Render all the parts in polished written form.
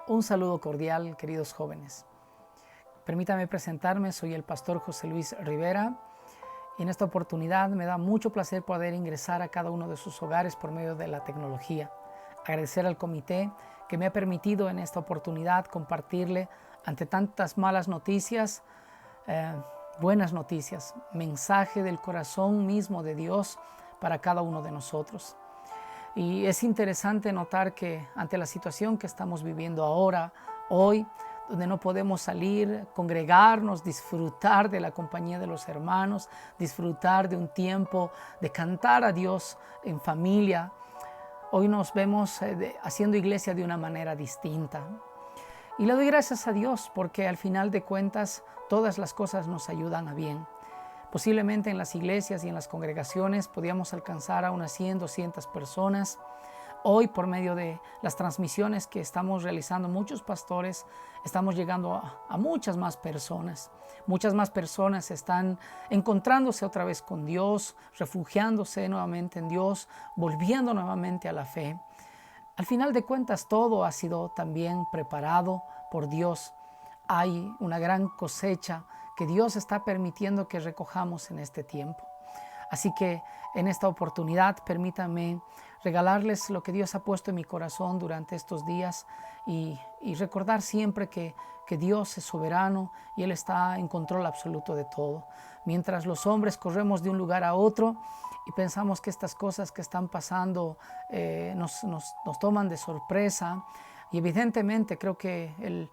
Un saludo cordial, queridos jóvenes. Permítame presentarme, soy el pastor José Luis Rivera y en esta oportunidad me da mucho placer poder ingresar a cada uno de sus hogares por medio de la tecnología. Agradecer al comité que me ha permitido en esta oportunidad compartirle ante tantas malas noticias, buenas noticias, mensaje del corazón mismo de Dios para cada uno de nosotros. Y es interesante notar que ante la situación que estamos viviendo ahora, hoy, donde no podemos salir, congregarnos, disfrutar de la compañía de los hermanos, disfrutar de un tiempo de cantar a Dios en familia, hoy nos vemos haciendo iglesia de una manera distinta. Y le doy gracias a Dios porque al final de cuentas todas las cosas nos ayudan a bien. Posiblemente en las iglesias y en las congregaciones podíamos alcanzar a unas 100, 200 personas. Hoy, por medio de las transmisiones que estamos realizando, muchos pastores estamos llegando a muchas más personas. Muchas más personas están encontrándose otra vez con Dios, refugiándose nuevamente en Dios, volviendo nuevamente a la fe. Al final de cuentas, todo ha sido también preparado por Dios. Hay una gran cosecha que Dios está permitiendo que recojamos en este tiempo. Así que en esta oportunidad permítanme regalarles lo que Dios ha puesto en mi corazón durante estos días y recordar siempre que Dios es soberano y Él está en control absoluto de todo. Mientras los hombres corremos de un lugar a otro y pensamos que estas cosas que están pasando nos toman de sorpresa, y evidentemente creo que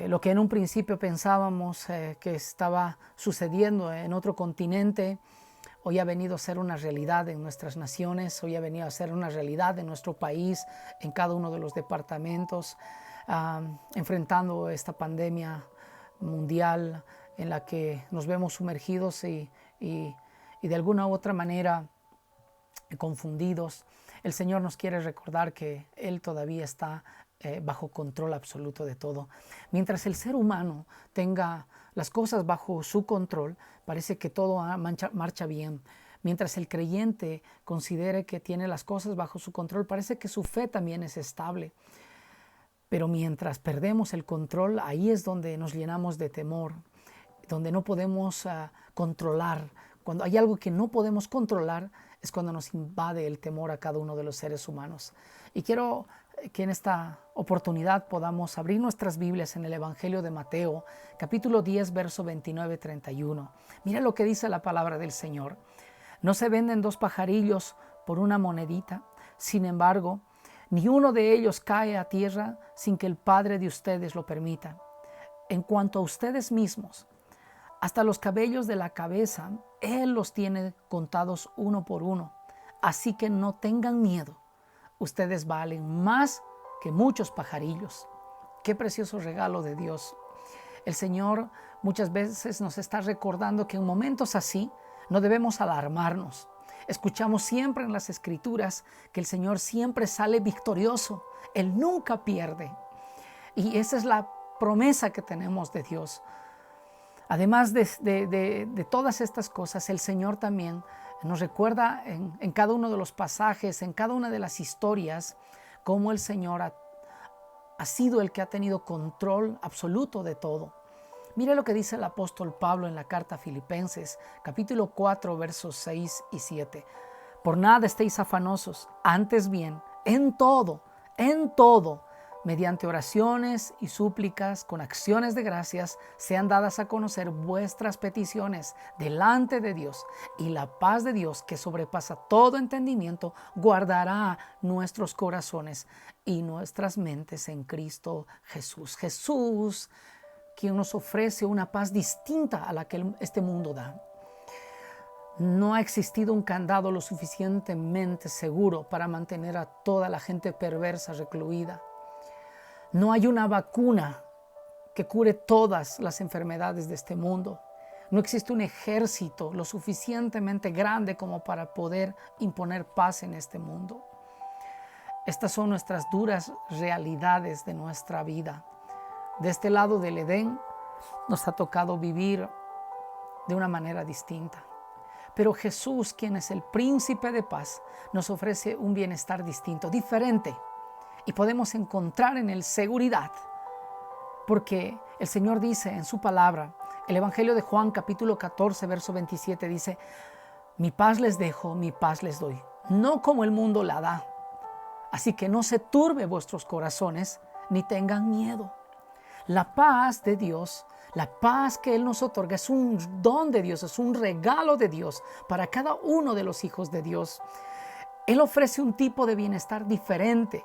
lo que en un principio pensábamos que estaba sucediendo en otro continente, hoy ha venido a ser una realidad en nuestras naciones, hoy ha venido a ser una realidad en nuestro país, en cada uno de los departamentos, enfrentando esta pandemia mundial en la que nos vemos sumergidos y de alguna u otra manera confundidos. El Señor nos quiere recordar que Él todavía está bajo control absoluto de todo. Mientras el ser humano tenga las cosas bajo su control, parece que todo marcha bien. Mientras el creyente considere que tiene las cosas bajo su control, parece que su fe también es estable. Pero mientras perdemos el control, ahí es donde nos llenamos de temor, donde no podemos controlar. Cuando hay algo que no podemos controlar, es cuando nos invade el temor a cada uno de los seres humanos. Y quiero que en esta oportunidad podamos abrir nuestras Biblias en el Evangelio de Mateo, capítulo 10, verso 29-31. Mira lo que dice la palabra del Señor. No se venden dos pajarillos por una monedita. Sin embargo, ni uno de ellos cae a tierra sin que el Padre de ustedes lo permita. En cuanto a ustedes mismos, hasta los cabellos de la cabeza, Él los tiene contados uno por uno. Así que no tengan miedo. Ustedes valen más que muchos pajarillos. Qué precioso regalo de Dios. El Señor muchas veces nos está recordando que en momentos así no debemos alarmarnos. Escuchamos siempre en las Escrituras que el Señor siempre sale victorioso. Él nunca pierde. Y esa es la promesa que tenemos de Dios. Además de todas estas cosas, el Señor también nos recuerda en cada uno de los pasajes, en cada una de las historias, cómo el Señor ha sido el que ha tenido control absoluto de todo. Mire lo que dice el apóstol Pablo en la carta a Filipenses, capítulo 4, versos 6 y 7. Por nada estéis afanosos, antes bien, en todo, mediante oraciones y súplicas, con acciones de gracias, sean dadas a conocer vuestras peticiones delante de Dios, y la paz de Dios, que sobrepasa todo entendimiento, guardará nuestros corazones y nuestras mentes en Cristo Jesús. Jesús, quien nos ofrece una paz distinta a la que este mundo da. No ha existido un candado lo suficientemente seguro para mantener a toda la gente perversa recluida. No hay una vacuna que cure todas las enfermedades de este mundo. No existe un ejército lo suficientemente grande como para poder imponer paz en este mundo. Estas son nuestras duras realidades de nuestra vida. De este lado del Edén nos ha tocado vivir de una manera distinta. Pero Jesús, quien es el príncipe de paz, nos ofrece un bienestar distinto, diferente. y podemos encontrar en Él seguridad. Porque el Señor dice en su palabra, el Evangelio de Juan capítulo 14, verso 27 dice: mi paz les dejo, mi paz les doy, no como el mundo la da. Así que no se turbe vuestros corazones, ni tengan miedo. La paz de Dios, la paz que Él nos otorga, es un don de Dios, es un regalo de Dios para cada uno de los hijos de Dios. Él ofrece un tipo de bienestar diferente.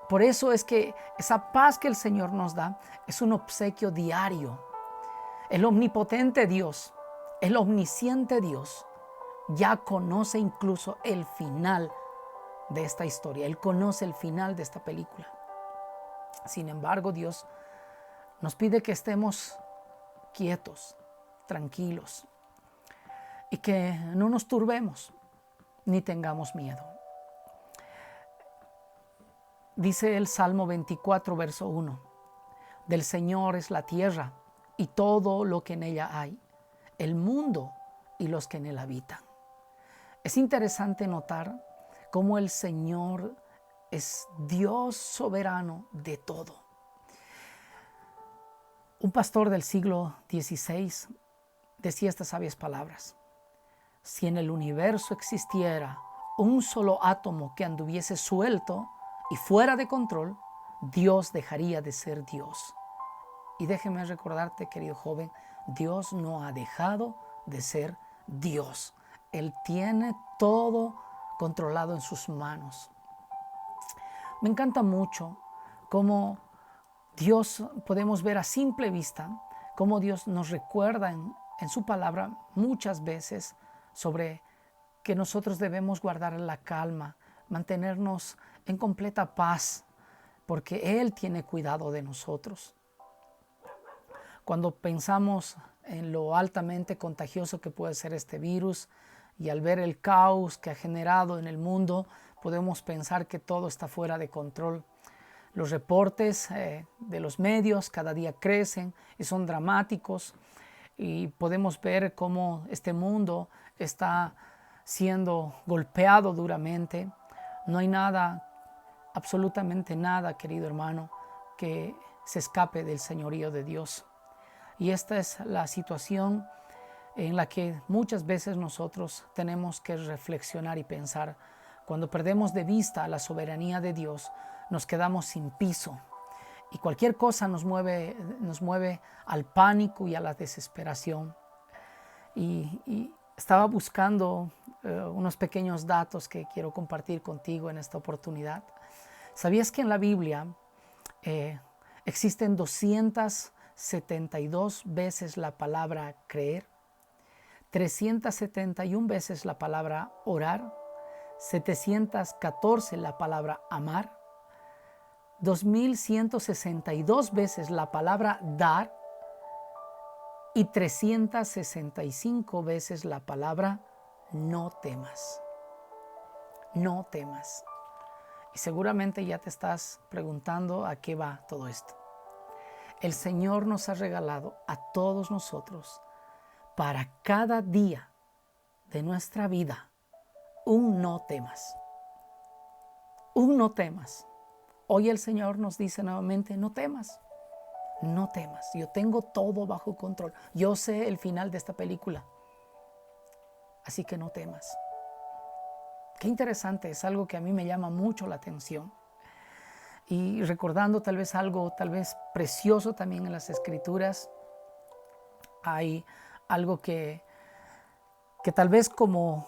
Por eso es que esa paz que el Señor nos da es un obsequio diario. El omnipotente Dios, el omnisciente Dios, ya conoce incluso el final de esta historia. Él conoce el final de esta película. Sin embargo, Dios nos pide que estemos quietos, tranquilos, y que no nos turbemos ni tengamos miedo. Dice el Salmo 24, verso 1: del Señor es la tierra y todo lo que en ella hay, el mundo y los que en él habitan. Es interesante notar cómo el Señor es Dios soberano de todo. Un pastor del siglo XVI decía estas sabias palabras: si en el universo existiera un solo átomo que anduviese suelto y fuera de control, Dios dejaría de ser Dios. Y déjeme recordarte, querido joven, Dios no ha dejado de ser Dios. Él tiene todo controlado en sus manos. Me encanta mucho cómo Dios, podemos ver a simple vista, cómo Dios nos recuerda en su palabra muchas veces sobre que nosotros debemos guardar la calma, mantenernos en completa paz, porque Él tiene cuidado de nosotros. Cuando pensamos en lo altamente contagioso que puede ser este virus, y al ver el caos que ha generado en el mundo, podemos pensar que todo está fuera de control. Los reportes de los medios cada día crecen y son dramáticos, y podemos ver cómo este mundo está siendo golpeado duramente. No hay nada, absolutamente nada, querido hermano, que se escape del señorío de Dios. Y esta es la situación en la que muchas veces nosotros tenemos que reflexionar y pensar. Cuando perdemos de vista la soberanía de Dios, nos quedamos sin piso, y cualquier cosa nos mueve al pánico y a la desesperación. Y estaba buscando unos pequeños datos que quiero compartir contigo en esta oportunidad. ¿Sabías que en la Biblia existen 272 veces la palabra creer, 371 veces la palabra orar, 714 la palabra amar, 2162 veces la palabra dar y 365 veces la palabra no temas? No temas. Y seguramente ya te estás preguntando a qué va todo esto. El Señor nos ha regalado a todos nosotros, para cada día de nuestra vida, un no temas. Un no temas. Hoy el Señor nos dice nuevamente: no temas. No temas. Yo tengo todo bajo control. Yo sé el final de esta película. Así que no temas. Qué interesante, es algo que a mí me llama mucho la atención. Y recordando tal vez algo precioso también en las Escrituras, hay algo que tal vez como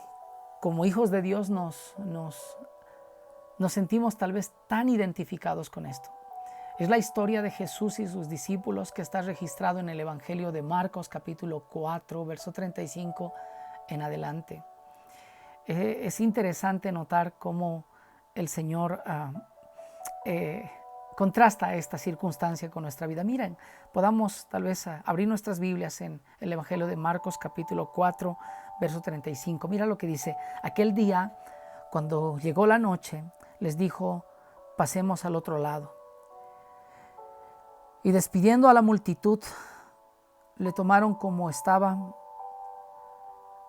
hijos de Dios nos sentimos tal vez tan identificados con esto. Es la historia de Jesús y sus discípulos, que está registrado en el Evangelio de Marcos capítulo 4, verso 35 en adelante. Es interesante notar cómo el Señor contrasta esta circunstancia con nuestra vida. Miren, podamos tal vez abrir nuestras Biblias en el Evangelio de Marcos capítulo 4, verso 35. Mira lo que dice: aquel día, cuando llegó la noche, les dijo: pasemos al otro lado. Y despidiendo a la multitud, le tomaron como estaba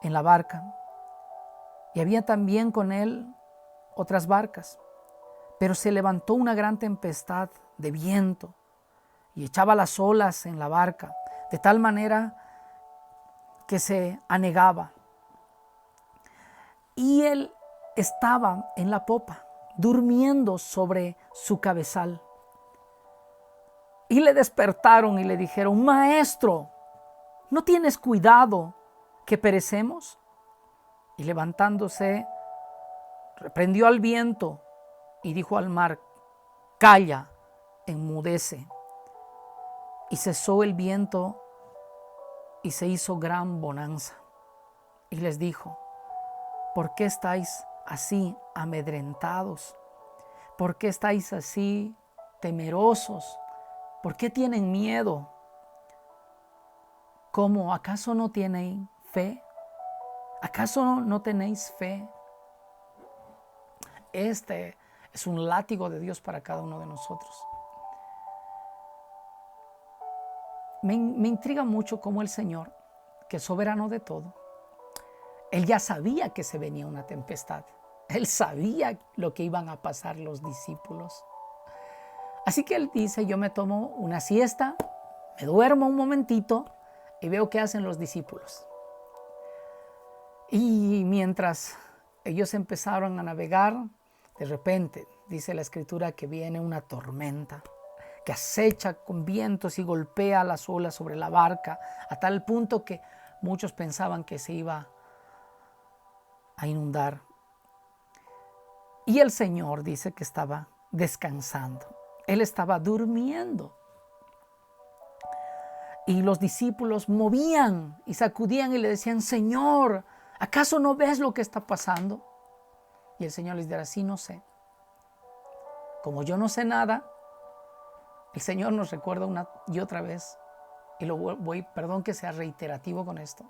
en la barca, y había también con él otras barcas. Pero se levantó una gran tempestad de viento y echaba las olas en la barca, de tal manera que se anegaba. Y él estaba en la popa, durmiendo sobre su cabezal. Y le despertaron y le dijeron: Maestro, ¿no tienes cuidado que perecemos? Y levantándose, reprendió al viento y dijo al mar: Calla, enmudece. Y cesó el viento y se hizo gran bonanza. Y les dijo: ¿por qué estáis así amedrentados? ¿Por qué estáis así temerosos? ¿Por qué tienen miedo? ¿Cómo? ¿Acaso no tienen fe? ¿Acaso no tenéis fe? Este es un látigo de Dios para cada uno de nosotros. Me intriga mucho cómo el Señor, que es soberano de todo, Él ya sabía que se venía una tempestad. Él sabía lo que iban a pasar los discípulos. Así que Él dice: yo me tomo una siesta, me duermo un momentito y veo qué hacen los discípulos. Y mientras ellos empezaron a navegar, de repente dice la Escritura que viene una tormenta que acecha con vientos y golpea las olas sobre la barca, a tal punto que muchos pensaban que se iba a inundar. Y el Señor dice que estaba descansando. Él estaba durmiendo. Y los discípulos movían y sacudían y le decían: Señor, ¿acaso no ves lo que está pasando? Y el Señor les dirá: sí, no sé. Como yo no sé nada, el Señor nos recuerda una y otra vez, y perdón que sea reiterativo con esto,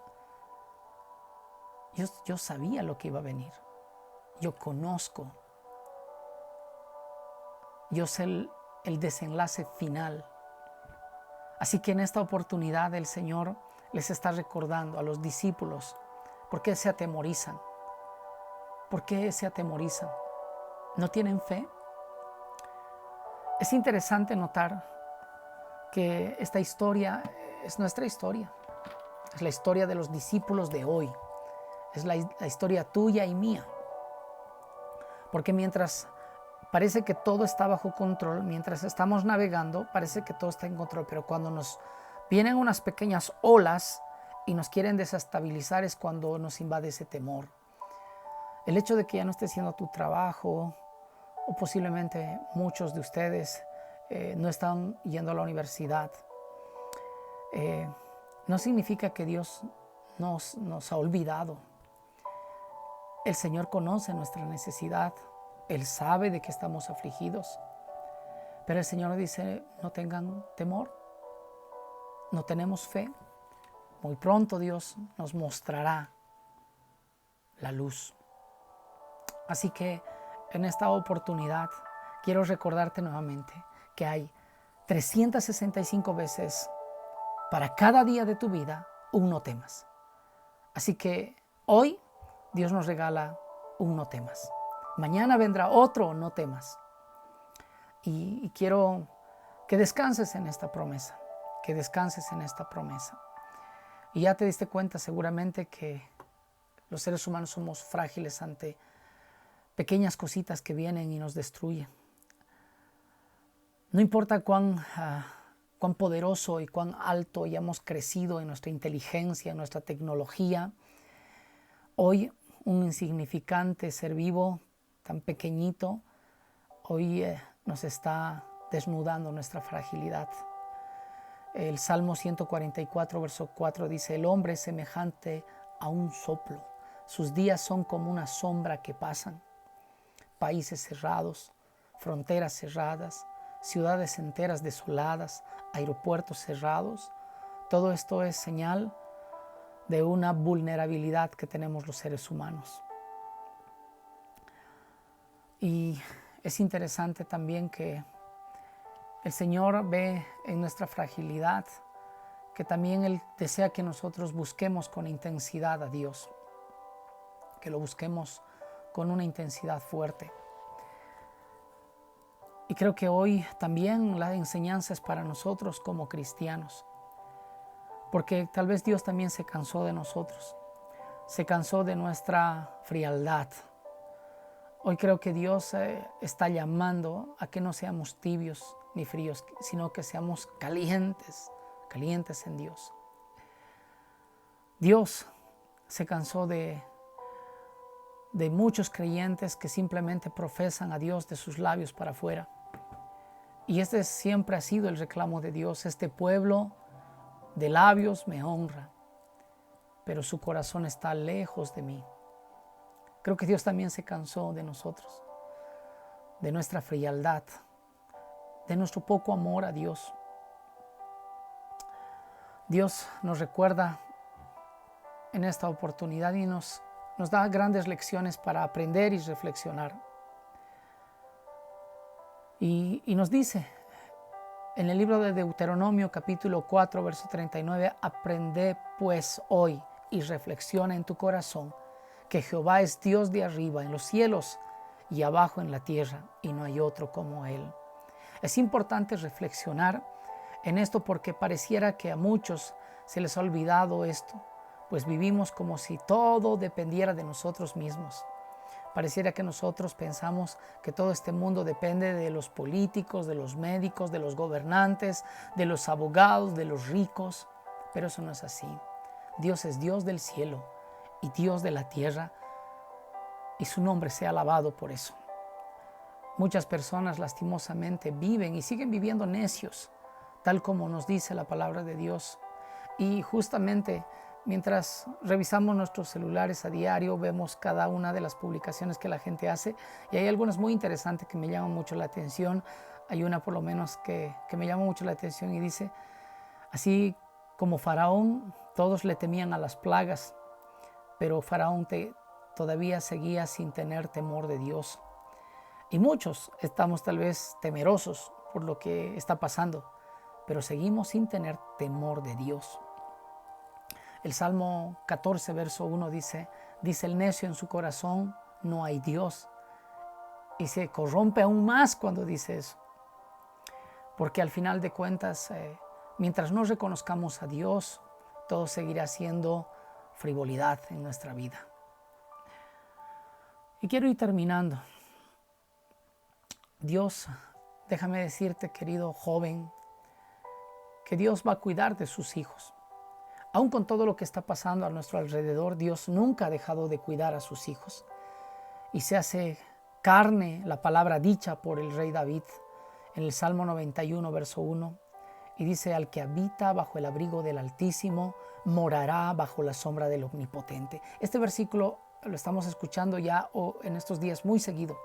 yo sabía lo que iba a venir. Yo conozco. Yo sé el desenlace final. Así que en esta oportunidad el Señor les está recordando a los discípulos: ¿por qué se atemorizan? ¿Por qué se atemorizan? ¿No tienen fe? Es interesante notar que esta historia es nuestra historia. Es la historia de los discípulos de hoy. Es la historia tuya y mía. Porque mientras parece que todo está bajo control, mientras estamos navegando, parece que todo está en control, pero cuando nos vienen unas pequeñas olas y nos quieren desestabilizar es cuando nos invade ese temor. El hecho de que ya no estés haciendo tu trabajo, o posiblemente muchos de ustedes no están yendo a la universidad, no significa que Dios nos ha olvidado. El Señor conoce nuestra necesidad. Él sabe de que estamos afligidos. Pero el Señor dice: no tengan temor. No tenemos fe. Muy pronto Dios nos mostrará la luz. Así que en esta oportunidad quiero recordarte nuevamente que hay 365 veces para cada día de tu vida un no temas. Así que hoy Dios nos regala un no temas. Mañana vendrá otro no temas. Y quiero que descanses en esta promesa, que descanses en esta promesa. Y ya te diste cuenta seguramente que los seres humanos somos frágiles ante pequeñas cositas que vienen y nos destruyen. No importa cuán poderoso y cuán alto hayamos crecido en nuestra inteligencia, en nuestra tecnología, hoy un insignificante ser vivo tan pequeñito, hoy nos está desnudando nuestra fragilidad. El Salmo 144, verso 4 dice: el hombre es semejante a un soplo, sus días son como una sombra que pasan. Países cerrados, fronteras cerradas, ciudades enteras desoladas, aeropuertos cerrados. Todo esto es señal de una vulnerabilidad que tenemos los seres humanos. Y es interesante también que el Señor ve en nuestra fragilidad que también Él desea que nosotros busquemos con intensidad a Dios, que lo busquemos con una intensidad fuerte. Y creo que hoy también la enseñanza es para nosotros como cristianos, porque tal vez Dios también se cansó de nosotros, se cansó de nuestra frialdad. Hoy creo que Dios está llamando a que no seamos tibios ni fríos, sino que seamos calientes, calientes en Dios. Dios se cansó de muchos creyentes que simplemente profesan a Dios de sus labios para afuera. Y este siempre ha sido el reclamo de Dios. Este pueblo de labios me honra, pero su corazón está lejos de mí. Creo que Dios también se cansó de nosotros, de nuestra frialdad, de nuestro poco amor a Dios. Dios nos recuerda en esta oportunidad y nos da grandes lecciones para aprender y reflexionar. Y nos dice en el libro de Deuteronomio capítulo 4 verso 39, aprende pues hoy y reflexiona en tu corazón que Jehová es Dios de arriba en los cielos y abajo en la tierra, y no hay otro como Él. Es importante reflexionar en esto porque pareciera que a muchos se les ha olvidado esto, pues vivimos como si todo dependiera de nosotros mismos. Pareciera que nosotros pensamos que todo este mundo depende de los políticos, de los médicos, de los gobernantes, de los abogados, de los ricos, pero eso no es así. Dios es Dios del cielo y Dios de la tierra, y su nombre sea alabado por eso. Muchas personas lastimosamente viven y siguen viviendo necios, tal como nos dice la palabra de Dios. Y justamente mientras revisamos nuestros celulares a diario, vemos cada una de las publicaciones que la gente hace, y hay algunas muy interesantes que me llaman mucho la atención. Hay una por lo menos que me llama mucho la atención y dice: así como Faraón, todos le temían a las plagas, pero Faraón todavía seguía sin tener temor de Dios. Y muchos estamos tal vez temerosos por lo que está pasando, pero seguimos sin tener temor de Dios. El Salmo 14, verso 1 dice el necio en su corazón, no hay Dios. Y se corrompe aún más cuando dice eso. Porque al final de cuentas, mientras no reconozcamos a Dios, todo seguirá siendo frivolidad en nuestra vida. Y quiero ir terminando. Dios, déjame decirte, querido joven, que Dios va a cuidar de sus hijos. Aún con todo lo que está pasando a nuestro alrededor, Dios nunca ha dejado de cuidar a sus hijos. Y se hace carne la palabra dicha por el rey David en el Salmo 91, verso 1. Y dice: al que habita bajo el abrigo del Altísimo, morará bajo la sombra del Omnipotente. Este versículo lo estamos escuchando ya en estos días muy seguido.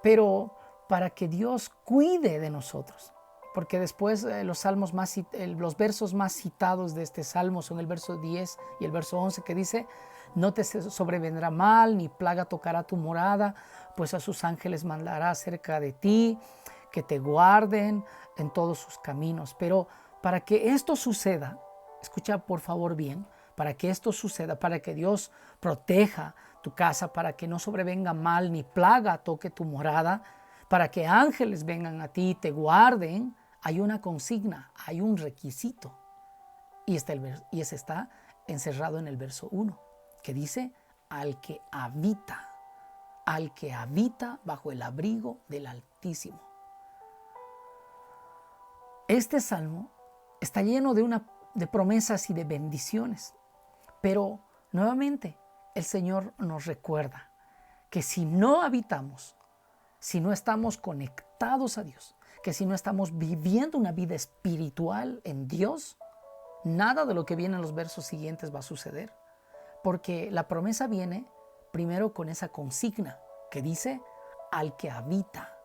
Pero para que Dios cuide de nosotros, porque después los versos más citados de este salmo son el verso 10 y el verso 11, que dice: no te sobrevendrá mal, ni plaga tocará tu morada, pues a sus ángeles mandará cerca de ti, que te guarden en todos sus caminos. Pero para que esto suceda, escucha por favor bien, para que esto suceda, para que Dios proteja tu casa, para que no sobrevenga mal ni plaga toque tu morada, para que ángeles vengan a ti y te guarden, hay una consigna, hay un requisito. Y ese está encerrado en el verso 1, que dice: al que habita bajo el abrigo del Altísimo. Este salmo está lleno de promesas y de bendiciones, pero nuevamente el Señor nos recuerda que si no habitamos, si no estamos conectados a Dios, que si no estamos viviendo una vida espiritual en Dios, nada de lo que viene en los versos siguientes va a suceder. Porque la promesa viene primero con esa consigna que dice: al que habita.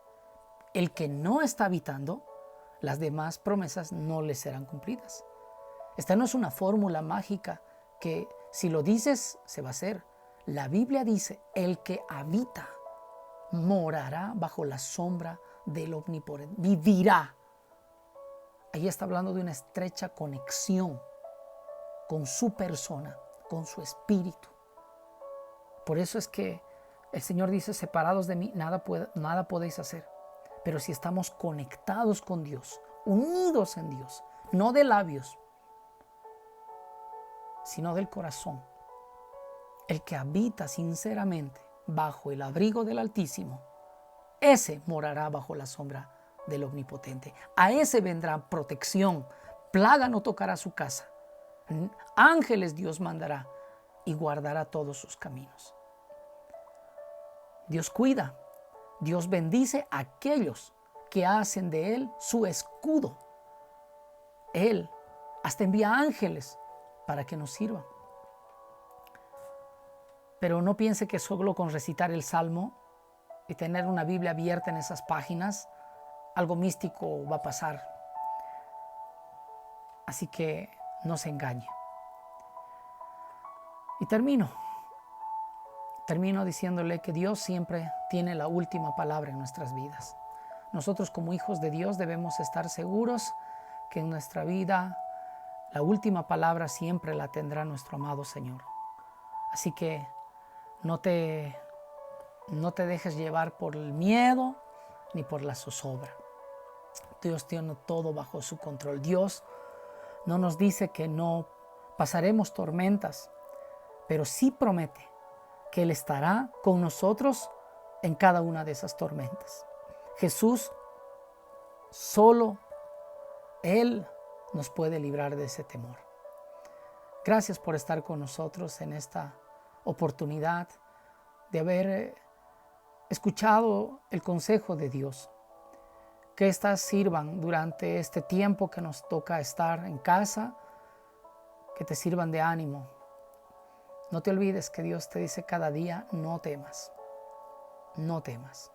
El que no está habitando, las demás promesas no le serán cumplidas. Esta no es una fórmula mágica que si lo dices se va a hacer. La Biblia dice: el que habita morará bajo la sombra del Omnipotente, vivirá. Ahí está hablando de una estrecha conexión con su persona, con su espíritu. Por eso es que el Señor dice: separados de mí nada podéis hacer. Pero si estamos conectados con Dios, unidos en Dios, no de labios, sino del corazón, el que habita sinceramente bajo el abrigo del Altísimo, ese morará bajo la sombra del Omnipotente. A ese vendrá protección, plaga no tocará su casa, ángeles Dios mandará y guardará todos sus caminos. Dios cuida, Dios bendice a aquellos que hacen de Él su escudo. Él hasta envía ángeles para que nos sirvan. Pero no piense que solo con recitar el Salmo y tener una Biblia abierta en esas páginas, algo místico va a pasar. Así que no se engañe. Y termino diciéndole que Dios siempre tiene la última palabra en nuestras vidas. Nosotros como hijos de Dios debemos estar seguros que en nuestra vida la última palabra siempre la tendrá nuestro amado Señor. Así que no te dejes llevar por el miedo ni por la zozobra. Dios tiene todo bajo su control. Dios no nos dice que no pasaremos tormentas, pero sí promete que Él estará con nosotros en cada una de esas tormentas. Jesús, solo Él nos puede librar de ese temor. Gracias por estar con nosotros en esta oportunidad de haber escuchado el consejo de Dios. Que éstas sirvan durante este tiempo que nos toca estar en casa, que te sirvan de ánimo. No te olvides que Dios te dice cada día, no temas, no temas.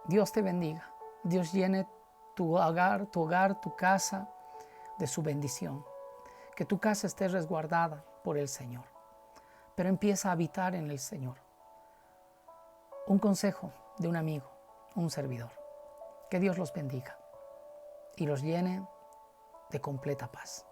Dios te bendiga, Dios llene tu hogar, tu casa de su bendición. Que tu casa esté resguardada por el Señor, pero empieza a habitar en el Señor. Un consejo de un amigo, un servidor. Que Dios los bendiga y los llene de completa paz.